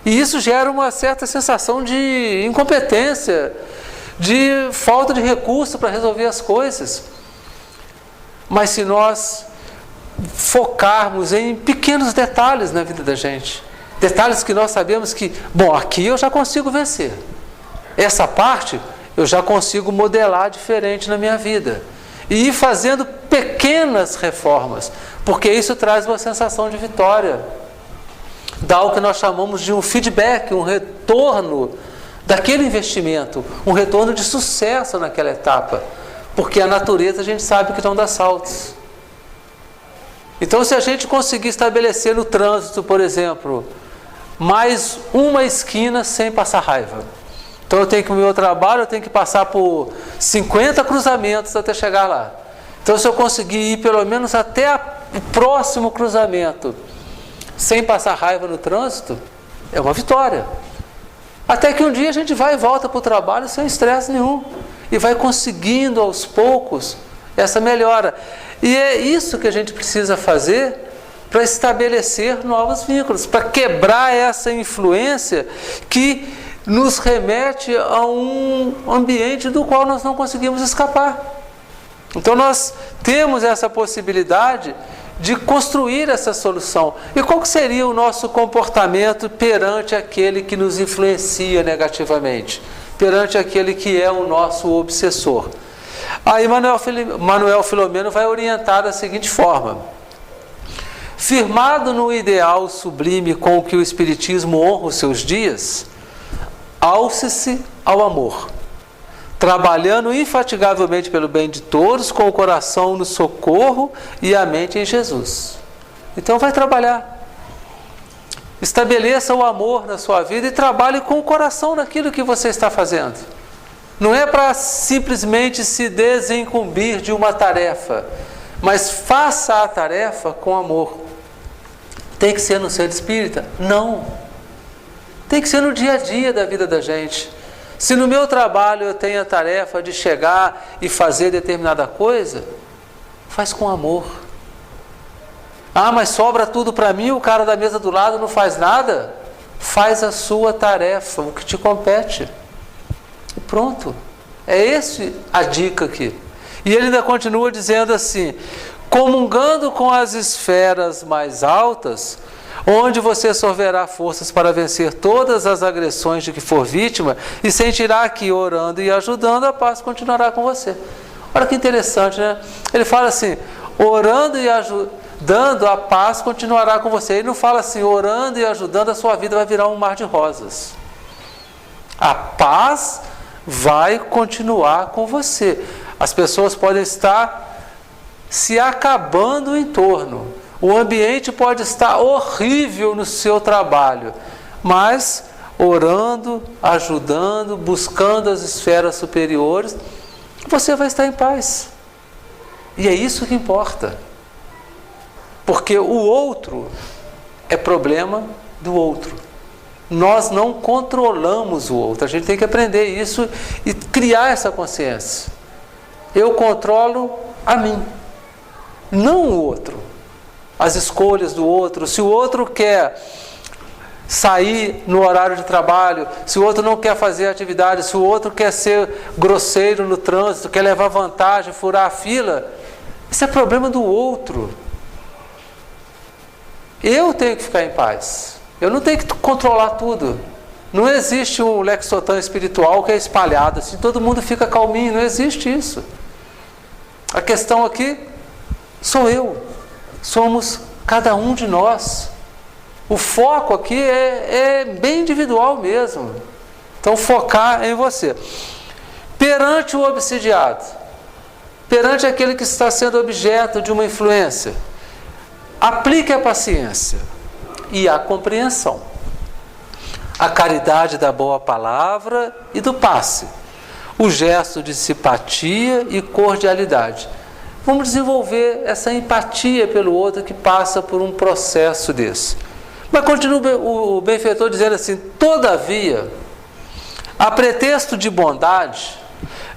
Speaker 1: E isso gera uma certa sensação de incompetência, de falta de recurso para resolver as coisas. Mas se nós focarmos em pequenos detalhes na vida da gente, detalhes que nós sabemos que, bom, aqui eu já consigo vencer. Essa parte eu já consigo modelar diferente na minha vida. E ir fazendo pequenas reformas, porque isso traz uma sensação de vitória. Dá o que nós chamamos de um feedback, um retorno daquele investimento, um retorno de sucesso naquela etapa, porque a natureza a gente sabe que não dá saltos. Então, se a gente conseguir estabelecer no trânsito, por exemplo, mais uma esquina sem passar raiva, Então eu tenho que, no meu trabalho, eu tenho que passar por 50 cruzamentos até chegar lá. Então se eu conseguir ir pelo menos até o próximo cruzamento, sem passar raiva no trânsito, é uma vitória. Até que um dia a gente vai e volta para o trabalho sem estresse nenhum. E vai conseguindo aos poucos essa melhora. E é isso que a gente precisa fazer para estabelecer novos vínculos, para quebrar essa influência que nos remete a um ambiente do qual nós não conseguimos escapar. Então nós temos essa possibilidade de construir essa solução. E qual que seria o nosso comportamento perante aquele que nos influencia negativamente? Perante aquele que é o nosso obsessor? Aí Manuel Filomeno vai orientar da seguinte forma: firmado no ideal sublime com que o Espiritismo honra os seus dias, alce-se ao amor, trabalhando infatigavelmente pelo bem de todos, com o coração no socorro e a mente em Jesus. Então vai trabalhar. Estabeleça o amor na sua vida e trabalhe com o coração naquilo que você está fazendo. Não é para simplesmente se desincumbir de uma tarefa, mas faça a tarefa com amor. Tem que ser no centro espírita? Não. Tem que ser no dia a dia da vida da gente. Se no meu trabalho eu tenho a tarefa de chegar e fazer determinada coisa, faz com amor. Ah, mas sobra tudo para mim, o cara da mesa do lado não faz nada? Faz a sua tarefa, o que te compete. E pronto. É essa a dica aqui. E ele ainda continua dizendo assim: comungando com as esferas mais altas, onde você sorverá forças para vencer todas as agressões de que for vítima, e sentirá que, orando e ajudando, a paz continuará com você. Olha que interessante, né? Ele fala assim: orando e ajudando, a paz continuará com você. Ele não fala assim: orando e ajudando, a sua vida vai virar um mar de rosas. A paz vai continuar com você. As pessoas podem estar se acabando em torno. O ambiente pode estar horrível no seu trabalho, mas orando, ajudando, buscando as esferas superiores, você vai estar em paz. E é isso que importa. Porque o outro é problema do outro. Nós não controlamos o outro. A gente tem que aprender isso e criar essa consciência. Eu controlo a mim, não o outro. As escolhas do outro. Se o outro quer sair no horário de trabalho, se o outro não quer fazer atividade, se o outro quer ser grosseiro no trânsito, quer levar vantagem, furar a fila, isso é problema do outro. Eu tenho que ficar em paz. Eu não tenho que controlar tudo. Não existe um lexotan espiritual que é espalhado assim, todo mundo fica calminho. Não existe isso. A questão aqui sou eu. Somos cada um de nós. O foco aqui é bem individual mesmo. Então focar em você. Perante o obsidiado, perante aquele que está sendo objeto de uma influência, aplique a paciência e a compreensão, a caridade da boa palavra e do passe, o gesto de simpatia e cordialidade. Vamos desenvolver essa empatia pelo outro que passa por um processo desse. Mas continua o benfeitor dizendo assim: todavia, a pretexto de bondade,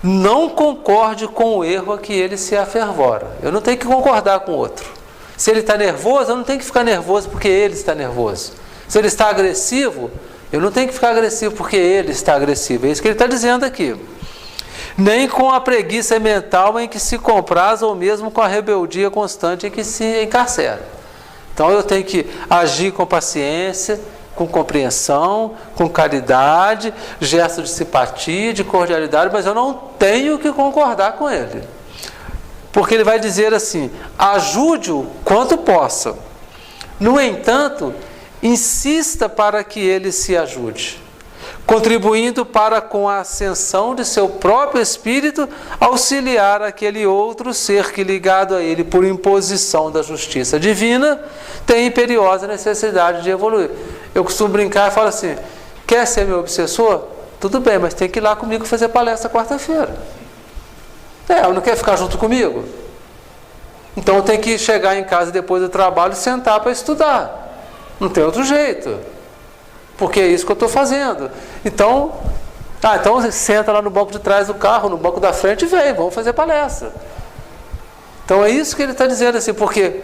Speaker 1: não concorde com o erro a que ele se afervora. Eu não tenho que concordar com o outro. Se ele está nervoso, eu não tenho que ficar nervoso porque ele está nervoso. Se ele está agressivo, eu não tenho que ficar agressivo porque ele está agressivo. É isso que ele está dizendo aqui. Nem com a preguiça mental em que se compraz, ou mesmo com a rebeldia constante em que se encarcera. Então eu tenho que agir com paciência, com compreensão, com caridade, gesto de simpatia, de cordialidade, mas eu não tenho que concordar com ele. Porque ele vai dizer assim: ajude-o quanto possa. No entanto, insista para que ele se ajude, contribuindo para, com a ascensão de seu próprio espírito, auxiliar aquele outro ser que, ligado a ele por imposição da justiça divina, tem imperiosa necessidade de evoluir. Eu costumo brincar e falo assim: quer ser meu obsessor? tudo bem, mas tem que ir lá comigo fazer palestra quarta-feira. Não quer ficar junto comigo? Então eu tenho que chegar em casa depois do trabalho e sentar para estudar. Não tem outro jeito. Porque é isso que eu estou fazendo. Então você senta lá no banco de trás do carro, no banco da frente e vem, vamos fazer palestra. Então é isso que ele está dizendo assim, porque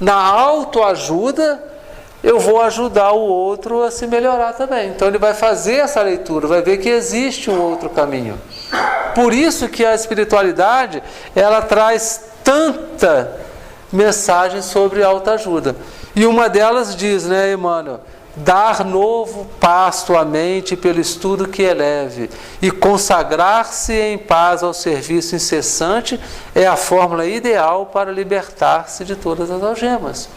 Speaker 1: na autoajuda eu vou ajudar o outro a se melhorar também. Então ele vai fazer essa leitura, vai ver que existe um outro caminho. Por isso que a espiritualidade, ela traz tanta mensagem sobre autoajuda. E uma delas diz, né, Emmanuel? Dar novo pasto à mente pelo estudo que eleve e consagrar-se em paz ao serviço incessante é a fórmula ideal para libertar-se de todas as algemas.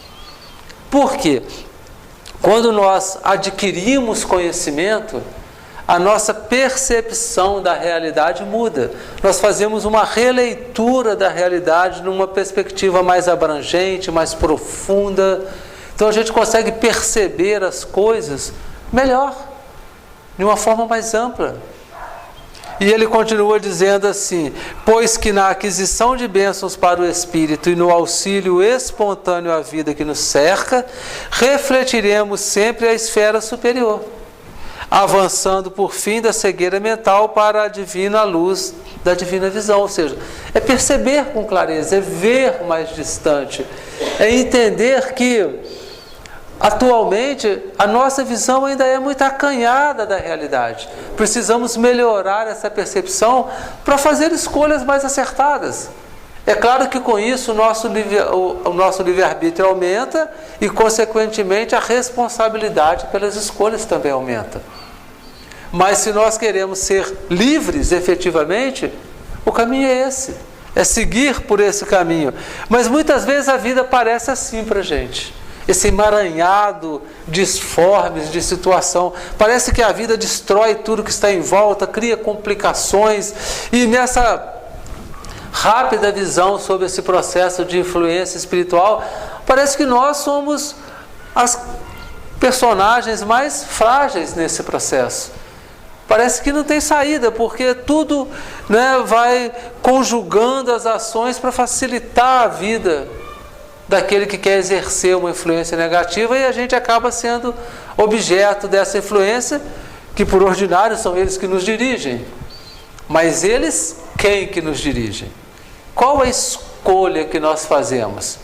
Speaker 1: Por quê? Quando nós adquirimos conhecimento, a nossa percepção da realidade muda. Nós fazemos uma releitura da realidade numa perspectiva mais abrangente, mais profunda. Então a gente consegue perceber as coisas melhor, de uma forma mais ampla. E ele continua dizendo assim: pois que na aquisição de bênçãos para o espírito e no auxílio espontâneo à vida que nos cerca, refletiremos sempre a esfera superior, avançando por fim da cegueira mental para a divina luz da divina visão. Ou seja, é perceber com clareza, é ver mais distante, é entender que atualmente a nossa visão ainda é muito acanhada da realidade. Precisamos melhorar essa percepção para fazer escolhas mais acertadas. É claro que com isso o nosso livre-arbítrio aumenta e, consequentemente, a responsabilidade pelas escolhas também aumenta. Mas se nós queremos ser livres efetivamente, o caminho é esse. É seguir por esse caminho. Mas muitas vezes a vida parece assim para a gente. Esse emaranhado disformes de situação. Parece que a vida destrói tudo que está em volta, cria complicações. E nessa rápida visão sobre esse processo de influência espiritual, parece que nós somos as personagens mais frágeis nesse processo. Parece que não tem saída, porque tudo, né, vai conjugando as ações para facilitar a vida daquele que quer exercer uma influência negativa, e a gente acaba sendo objeto dessa influência, que por ordinário são eles que nos dirigem. Mas eles, quem que nos dirigem? Qual a escolha que nós fazemos?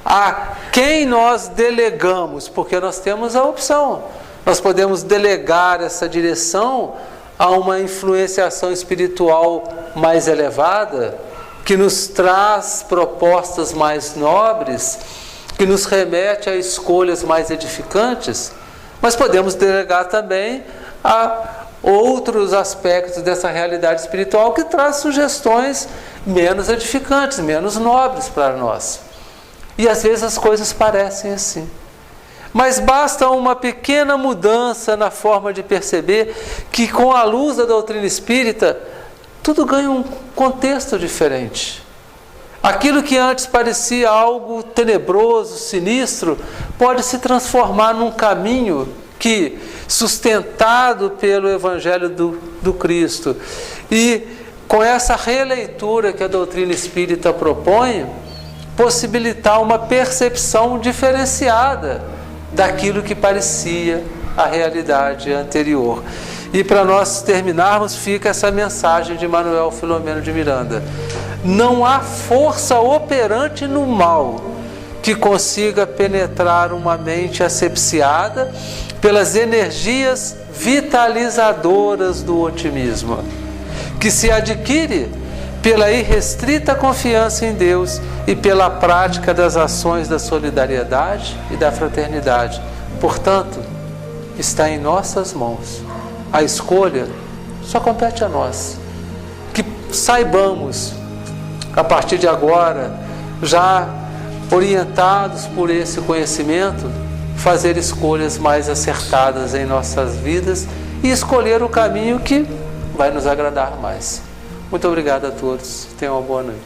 Speaker 1: A quem nós delegamos? Porque nós temos a opção. Nós podemos delegar essa direção a uma influenciação espiritual mais elevada, que nos traz propostas mais nobres, que nos remete a escolhas mais edificantes, mas podemos delegar também a outros aspectos dessa realidade espiritual que traz sugestões menos edificantes, menos nobres para nós. E às vezes as coisas parecem assim. Mas basta uma pequena mudança na forma de perceber que, com a luz da doutrina espírita, tudo ganha um contexto diferente. Aquilo que antes parecia algo tenebroso, sinistro, pode se transformar num caminho que, sustentado pelo Evangelho do Cristo, e com essa releitura que a doutrina espírita propõe, possibilitar uma percepção diferenciada daquilo que parecia a realidade anterior. E para nós terminarmos, fica essa mensagem de Manuel Filomeno de Miranda: não há força operante no mal que consiga penetrar uma mente asepsiada pelas energias vitalizadoras do otimismo, que se adquire pela irrestrita confiança em Deus e pela prática das ações da solidariedade e da fraternidade. Portanto, está em nossas mãos. A escolha só compete a nós. Que saibamos, a partir de agora, já orientados por esse conhecimento, fazer escolhas mais acertadas em nossas vidas e escolher o caminho que vai nos agradar mais. Muito obrigado a todos. Tenham uma boa noite.